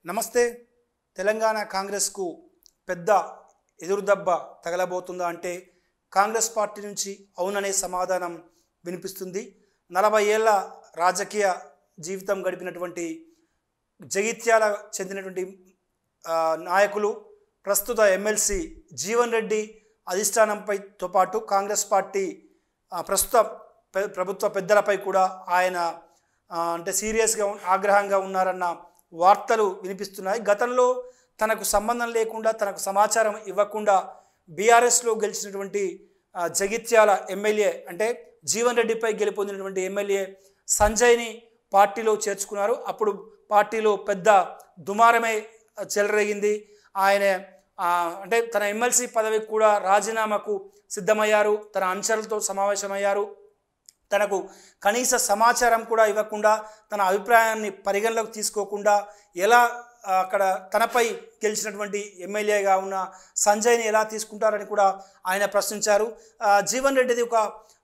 నమస్తే. తెలంగాణ కాంగ్రెస్కు పెద్ద ఎదురుదెబ్బ తగలబోతుందా అంటే కాంగ్రెస్ పార్టీ నుంచి అవుననే సమాధానం వినిపిస్తుంది. 40 ఏళ్ల రాజకీయ జీవితం గడిపినటువంటి జగిత్యాల చెందినటువంటి నాయకులు ప్రస్తుత ఎమ్మెల్సీ జీవన్ రెడ్డి అధిష్టానంపైతో పాటు కాంగ్రెస్ పార్టీ ప్రస్తుత ప్రభుత్వ పెద్దలపై కూడా ఆయన అంటే సీరియస్గా ఆగ్రహంగా ఉన్నారన్న వార్తలు వినిపిస్తున్నాయి. గతంలో తనకు సంబంధం లేకుండా తనకు సమాచారం ఇవ్వకుండా బీఆర్ఎస్లో గెలిచినటువంటి జగిత్యాల ఎమ్మెల్యే అంటే జీవన్ రెడ్డిపై గెలుపొందినటువంటి ఎమ్మెల్యే సంజయ్ని పార్టీలో చేర్చుకున్నారు. అప్పుడు పార్టీలో పెద్ద దుమారమే చెలరేగింది. ఆయన అంటే తన ఎమ్మెల్సీ పదవికి కూడా రాజీనామాకు సిద్ధమయ్యారు. తన అనుచరులతో సమావేశమయ్యారు. తనకు కనీస సమాచారం కూడా ఇవ్వకుండా తన అభిప్రాయాన్ని పరిగణలోకి తీసుకోకుండా ఎలా అక్కడ తనపై గెలిచినటువంటి ఎమ్మెల్యేగా ఉన్న సంజయ్ని ఎలా తీసుకుంటారని కూడా ఆయన ప్రశ్నించారు. జీవన్ రెడ్డిది ఒక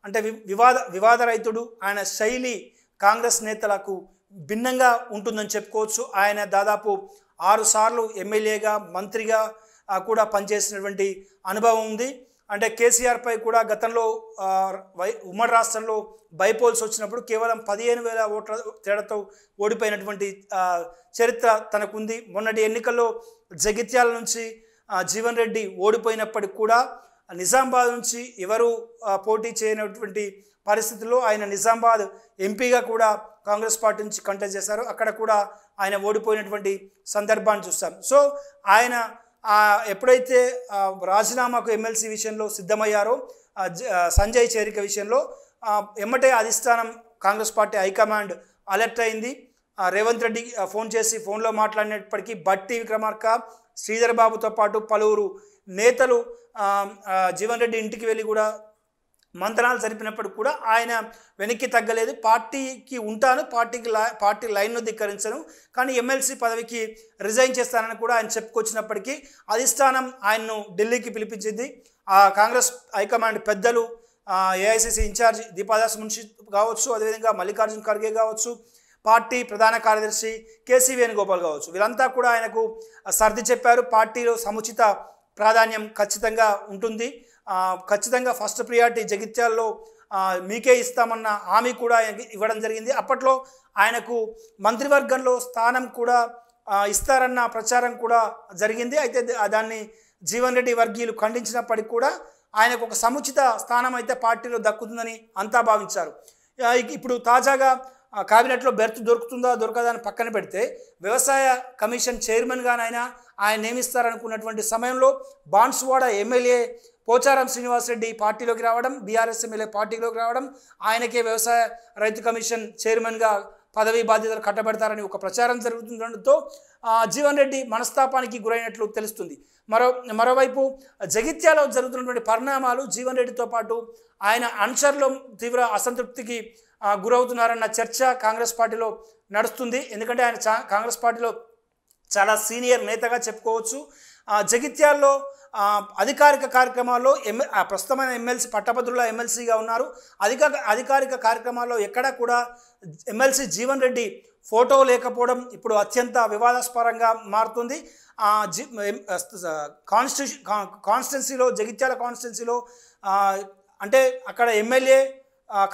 అంటే వివాదరహితుడు. ఆయన శైలి కాంగ్రెస్ నేతలకు భిన్నంగా ఉంటుందని చెప్పుకోవచ్చు. ఆయన దాదాపు 6 సార్లు ఎమ్మెల్యేగా మంత్రిగా కూడా పనిచేసినటువంటి అనుభవం ఉంది. అంటే కేసీఆర్పై కూడా గతంలో ఉమ్మడి రాష్ట్రంలో బైపోల్స్ వచ్చినప్పుడు కేవలం 15,000 ఓట్ల తేడాతో ఓడిపోయినటువంటి చరిత్ర తనకుంది. మొన్నటి ఎన్నికల్లో జగిత్యాల నుంచి జీవన్ రెడ్డి ఓడిపోయినప్పటికి కూడా నిజామాబాద్ నుంచి ఎవరు పోటీ చేయనటువంటి పరిస్థితుల్లో ఆయన నిజామాబాద్ ఎంపీగా కూడా కాంగ్రెస్ పార్టీ నుంచి కంటెస్ట్ చేశారు. అక్కడ కూడా ఆయన ఓడిపోయినటువంటి సందర్భాన్ని చూస్తాం. సో ఆయన ఎప్పుడైతే రాజీనామాకు ఎమ్మెల్సీ విషయంలో సిద్ధమయ్యారో సంజయ్ చేరిక విషయంలో ఎమ్మటే అధిష్టానం కాంగ్రెస్ పార్టీ హైకమాండ్ అలర్ట్ అయింది. రేవంత్ రెడ్డి ఫోన్ చేసి ఫోన్లో మాట్లాడినప్పటికీ బట్టి విక్రమార్క, శ్రీధర్ బాబుతో పాటు పలువురు నేతలు జీవన్ రెడ్డి ఇంటికి వెళ్ళి కూడా మంత్రాలు జరిపినప్పటికి కూడా ఆయన వెనక్కి తగ్గలేదు. పార్టీకి ఉంటాను, పార్టీ లైన్ను ధిక్కరించను, కానీ ఎమ్మెల్సీ పదవికి రిజైన్ చేస్తానని కూడా ఆయన చెప్పుకొచ్చినప్పటికీ అధిష్టానం ఆయన్ను ఢిల్లీకి పిలిపించింది. కాంగ్రెస్ హైకమాండ్ పెద్దలు ఏఐసిసి ఇన్ఛార్జ్ దీపాదాస్ మున్షి కావచ్చు, అదేవిధంగా మల్లికార్జున్ ఖర్గే కావచ్చు, పార్టీ ప్రధాన కార్యదర్శి కేసీ వేణుగోపాల్ కావచ్చు, వీళ్ళంతా కూడా ఆయనకు సర్ది చెప్పారు. పార్టీలో సముచిత ప్రాధాన్యం ఖచ్చితంగా ఉంటుంది, ఖచ్చితంగా ఫస్ట్ ప్రియారిటీ జగిత్యాల్లో మీకే ఇస్తామన్న హామీ కూడా ఇవ్వడం జరిగింది. అప్పట్లో ఆయనకు మంత్రివర్గంలో స్థానం కూడా ఇస్తారన్న ప్రచారం కూడా జరిగింది. అయితే దాన్ని జీవన్ రెడ్డి వర్గీయులు ఖండించినప్పటికీ కూడా ఆయనకు ఒక సముచిత స్థానం అయితే పార్టీలో దక్కుతుందని అంతా భావించారు. ఇప్పుడు తాజాగా కేబినెట్లో బెర్త్ దొరుకుతుందా దొరకదా అని పక్కన పెడితే వ్యవసాయ కమిషన్ చైర్మన్గానైనా ఆయన నియమిస్తారనుకున్నటువంటి సమయంలో బాన్సువాడ ఎమ్మెల్యే పోచారం శ్రీనివాసరెడ్డి పార్టీలోకి రావడం, బీఆర్ఎస్ ఎమ్మెల్యే పార్టీలోకి రావడం, ఆయనకే వ్యవసాయ రైతు కమిషన్ చైర్మన్గా పదవీ బాధ్యతలు కట్టబెడతారని ఒక ప్రచారం జరుగుతుండటంతో జీవన్ రెడ్డి మనస్తాపానికి గురైనట్లు తెలుస్తుంది. మరోవైపు జగిత్యాలో జరుగుతున్నటువంటి పరిణామాలు జీవన్ రెడ్డితో పాటు ఆయన అనుచరులు తీవ్ర అసంతృప్తికి గురవుతున్నారన్న చర్చ కాంగ్రెస్ పార్టీలో నడుస్తుంది. ఎందుకంటే ఆయన కాంగ్రెస్ పార్టీలో చాలా సీనియర్ నేతగా చెప్పుకోవచ్చు. జగిత్యాల్లో అధికారిక కార్యక్రమాల్లో ప్రస్తుతమైన ఎమ్మెల్సీ పట్టభద్రుల ఎమ్మెల్సీగా ఉన్నారు. అధికారిక కార్యక్రమాల్లో ఎక్కడా కూడా ఎమ్మెల్సీ జీవన్ రెడ్డి ఫోటో లేకపోవడం ఇప్పుడు అత్యంత వివాదాస్పదంగా మారుతుంది. కాన్స్టిట్యున్సీలో జగిత్యాల కాన్స్టిట్యున్సీలో అంటే అక్కడ ఎమ్మెల్యే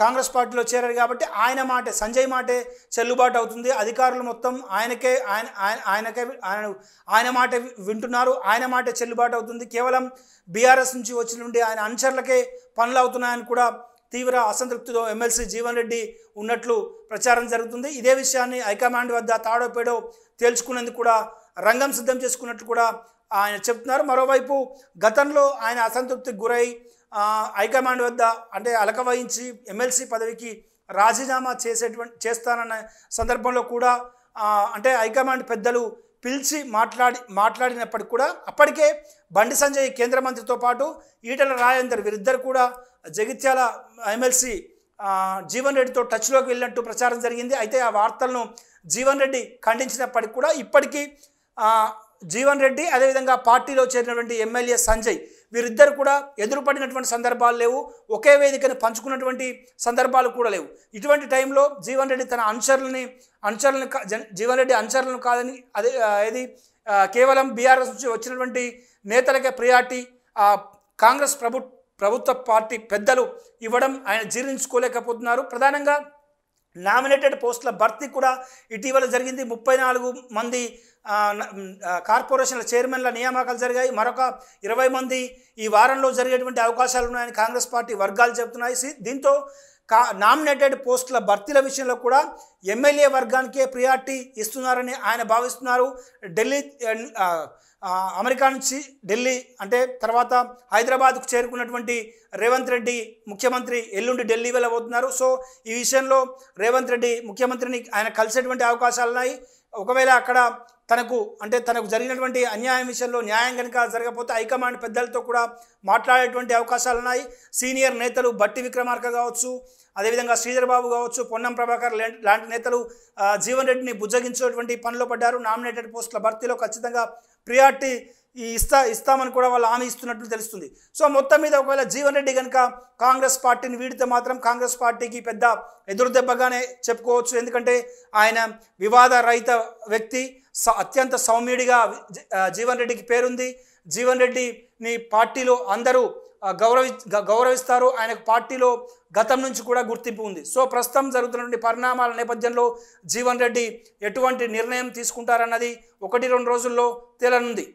కాంగ్రెస్ పార్టీలో చేరారు కాబట్టి ఆయన మాటే సంజయ్ మాటే చెల్లుబాటు అవుతుంది. అధికారులు మొత్తం ఆయన మాట వింటున్నారు, ఆయన మాటే చెల్లుబాటు అవుతుంది. కేవలం బీఆర్ఎస్ నుంచి వచ్చిన నుండి ఆయన అనుచరులకే పనులు అవుతున్నాయని కూడా తీవ్ర అసంతృప్తితో ఎమ్మెల్సీ జీవన్ రెడ్డి ఉన్నట్లు ప్రచారం జరుగుతుంది. ఇదే విషయాన్ని హైకమాండ్ వద్ద తాడో పేడో తేల్చుకునేందుకు కూడా రంగం సిద్ధం చేసుకున్నట్లు కూడా ఆయన చెప్తున్నారు. మరోవైపు గతంలో ఆయన అసంతృప్తికి గురై హైకమాండ్ వద్ద అంటే అలక వహించి ఎమ్మెల్సీ పదవికి రాజీనామా చేస్తానన్న సందర్భంలో కూడా అంటే హైకమాండ్ పెద్దలు పిలిచి మాట్లాడినప్పటికి కూడా అప్పటికే బండి సంజయ్ కేంద్ర మంత్రితో పాటు ఈటెల రాజేందర్ వీరిద్దరు కూడా జగిత్యాల ఎమ్మెల్సీ జీవన్ రెడ్డితో టచ్లోకి వెళ్ళినట్టు ప్రచారం జరిగింది. అయితే ఆ వార్తలను జీవన్ రెడ్డి ఖండించినప్పటికి కూడా ఇప్పటికీ జీవన్ రెడ్డి అదేవిధంగా పార్టీలో చేరినటువంటి ఎమ్మెల్యే సంజయ్ వీరిద్దరు కూడా ఎదురుపడినటువంటి సందర్భాలు లేవు, ఒకే వేదికను పంచుకున్నటువంటి సందర్భాలు కూడా లేవు. ఇటువంటి టైంలో జీవన్ రెడ్డి తన జీవన్ రెడ్డి అనుచరులను కాదని అదే ఏది కేవలం బీఆర్ఎస్ నుంచి వచ్చినటువంటి నేతలకే ప్రియారిటీ కాంగ్రెస్ ప్రభుత్వ పార్టీ పెద్దలు ఇవ్వడం ఆయన జీర్ణించుకోలేకపోతున్నారు. ప్రధానంగా నామినేటెడ్ పోస్టుల భర్తీ కూడా ఇటీవల జరిగింది. 34 మంది కార్పొరేషన్ల చైర్మన్ల నియామకాలు జరిగాయి. మరొక 20 మంది ఈ వారంలో జరిగేటువంటి అవకాశాలు ఉన్నాయని కాంగ్రెస్ పార్టీ వర్గాలు చెబుతున్నాయి. దీంతో నామినేటెడ్ పోస్టుల భర్తీల విషయంలో కూడా ఎమ్మెల్యే వర్గానికే ప్రియారిటీ ఇస్తున్నారని ఆయన భావిస్తున్నారు. ఢిల్లీ అమెరికా నుంచి ఢిల్లీ అంటే తర్వాత హైదరాబాద్కు చేరుకున్నటువంటి రేవంత్ రెడ్డి ముఖ్యమంత్రి ఎల్లుండి ఢిల్లీ వెళ్ళబోతున్నారు. సో ఈ విషయంలో రేవంత్ రెడ్డి ముఖ్యమంత్రిని ఆయన కలిసేటువంటి అవకాశాలు ఉన్నాయి. ఒకవేళ అక్కడ తనకు జరిగినటువంటి అన్యాయం విషయంలో న్యాయం కనుక జరగకపోతే హైకమాండ్ పెద్దలతో కూడా మాట్లాడేటువంటి అవకాశాలు ఉన్నాయి. సీనియర్ నేతలు బట్టి విక్రమార్క కావచ్చు, అదేవిధంగా శ్రీధర్ బాబు కావచ్చు, పొన్నం ప్రభాకర్ లాంటి నేతలు జీవన్ రెడ్డిని బుజ్జగించేటువంటి పనిలో పడ్డారు. నామినేటెడ్ పోస్టుల భర్తీలో ఖచ్చితంగా ప్రియారిటీ ఇస్తామని కూడా వాళ్ళు హామీ ఇస్తున్నట్లు తెలుస్తుంది. సో మొత్తం మీద ఒకవేళ జీవన్ రెడ్డి కనుక కాంగ్రెస్ పార్టీని వీడితే మాత్రం కాంగ్రెస్ పార్టీకి పెద్ద ఎదురు దెబ్బగానే చెప్పుకోవచ్చు. ఎందుకంటే ఆయన వివాద రహిత వ్యక్తి, అత్యంత సౌమ్యుడిగా జీవన్ రెడ్డికి పేరుంది. జీవన్ రెడ్డిని పార్టీలో అందరూ గౌరవిస్తారు. ఆయనకు పార్టీలో గతం నుంచి కూడా గుర్తింపు ఉంది. సో ప్రస్తుతం జరుగుతున్నటువంటి పరిణామాల నేపథ్యంలో జీవన్ రెడ్డి ఎటువంటి నిర్ణయం తీసుకుంటారన్నది 1-2 రోజుల్లో తేలనుంది.